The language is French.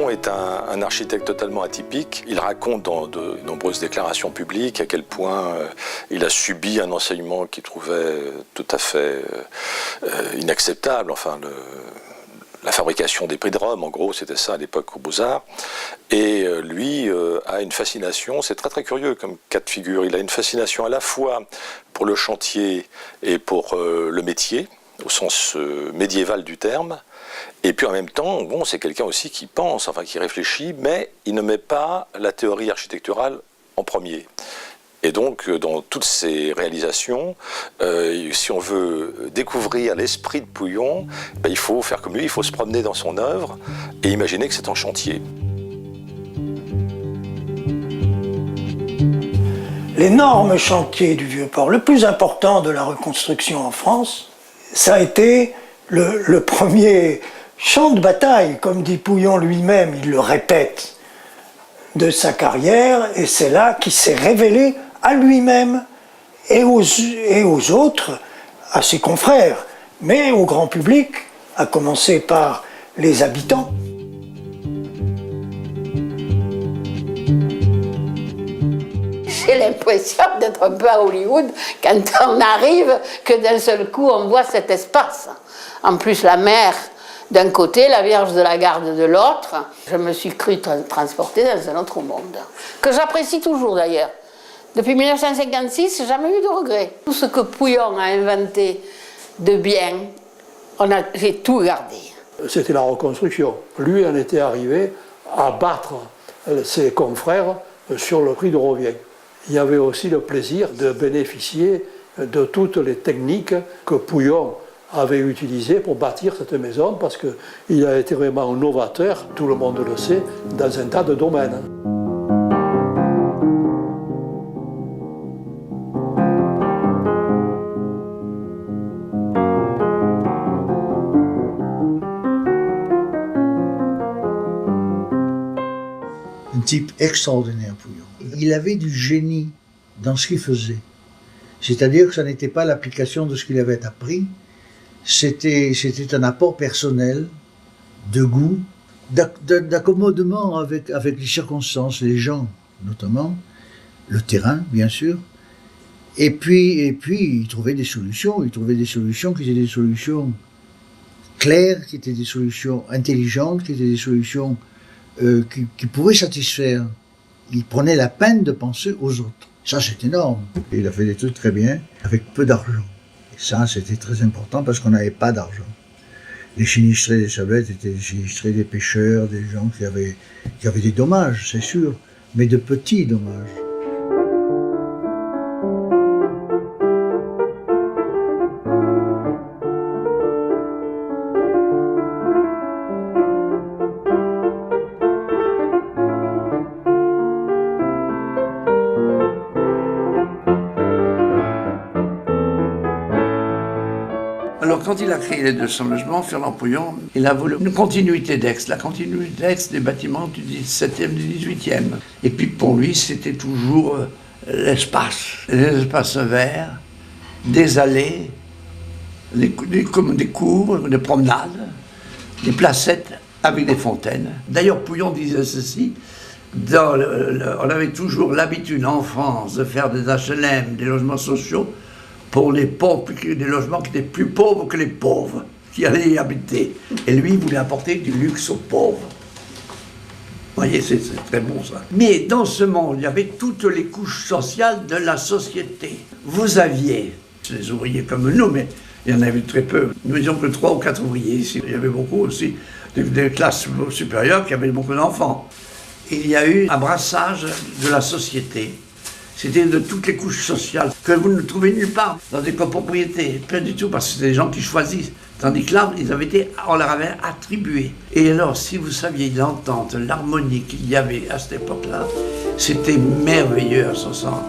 Pouillon est un architecte totalement atypique. Il raconte dans de nombreuses déclarations publiques à quel point il a subi un enseignement qu'il trouvait tout à fait inacceptable. Enfin, la fabrication des prix de Rome, en gros, c'était ça à l'époque aux Beaux-Arts. Et lui a une fascination, c'est très très curieux comme cas de figure, il a une fascination à la fois pour le chantier et pour le métier, au sens médiéval du terme. Et puis en même temps, bon, c'est quelqu'un aussi qui pense, enfin qui réfléchit, mais il ne met pas la théorie architecturale en premier. Et donc, dans toutes ces réalisations, si on veut découvrir l'esprit de Pouillon, ben, il faut faire comme lui, il faut se promener dans son œuvre et imaginer que c'est en chantier. L'énorme chantier du Vieux-Port, le plus important de la reconstruction en France, ça a été le premier champ de bataille, comme dit Pouillon lui-même, il le répète, de sa carrière, et c'est là qu'il s'est révélé à lui-même et aux autres, à ses confrères, mais au grand public, à commencer par les habitants. J'ai l'impression d'être un peu à Hollywood quand on arrive, que d'un seul coup on voit cet espace. En plus la mer d'un côté, la Vierge de la Garde de l'autre. Je me suis cru transportée dans un autre monde, que j'apprécie toujours d'ailleurs. Depuis 1956, j'ai jamais eu de regrets. Tout ce que Pouillon a inventé de bien, j'ai tout gardé. C'était la reconstruction. Lui en était arrivé à battre ses confrères sur le prix de revient. Il y avait aussi le plaisir de bénéficier de toutes les techniques que Pouillon avait utilisées pour bâtir cette maison, parce qu'il a été vraiment novateur, tout le monde le sait, dans un tas de domaines. Un type extraordinaire, Pouillon. Il avait du génie dans ce qu'il faisait. C'est-à-dire que ça n'était pas l'application de ce qu'il avait appris, c'était un apport personnel, de goût, d'accommodement avec les circonstances, les gens notamment, le terrain bien sûr. Et puis il trouvait des solutions qui étaient des solutions claires, qui étaient des solutions intelligentes, qui étaient des solutions qui pouvaient satisfaire. Il prenait la peine de penser aux autres. Ça, c'est énorme. Et il a fait des trucs très bien, avec peu d'argent. Et ça, c'était très important parce qu'on n'avait pas d'argent. Les sinistrés des Sablettes étaient des sinistrés des pêcheurs, des gens qui avaient des dommages, c'est sûr, mais de petits dommages. Alors quand il a créé les 200 logements, Fernand Pouillon, il a voulu une continuité d'Aix, la continuité d'Aix des bâtiments du 17e, du 18e. Et puis pour lui, c'était toujours l'espace, les espaces verts, des allées, des cours, des promenades, des placettes avec des fontaines. D'ailleurs, Pouillon disait ceci, on avait toujours l'habitude en France de faire des HLM, des logements sociaux, pour les pauvres, des logements qui étaient plus pauvres que les pauvres, qui allaient y habiter. Et lui, il voulait apporter du luxe aux pauvres. Vous voyez, c'est très bon ça. Mais dans ce monde, il y avait toutes les couches sociales de la société. Vous aviez les ouvriers comme nous, mais il y en avait très peu. Nous n'étions que 3 ou 4 ouvriers ici. Il y avait beaucoup aussi des classes supérieures qui avaient beaucoup d'enfants. Il y a eu un brassage de la société. C'était de toutes les couches sociales que vous ne trouvez nulle part dans des copropriétés, pas du tout, parce que c'est des gens qui choisissent. Tandis que là, on leur avait attribué. Et alors, si vous saviez l'entente, l'harmonie qu'il y avait à cette époque-là, c'était merveilleux à ce sens.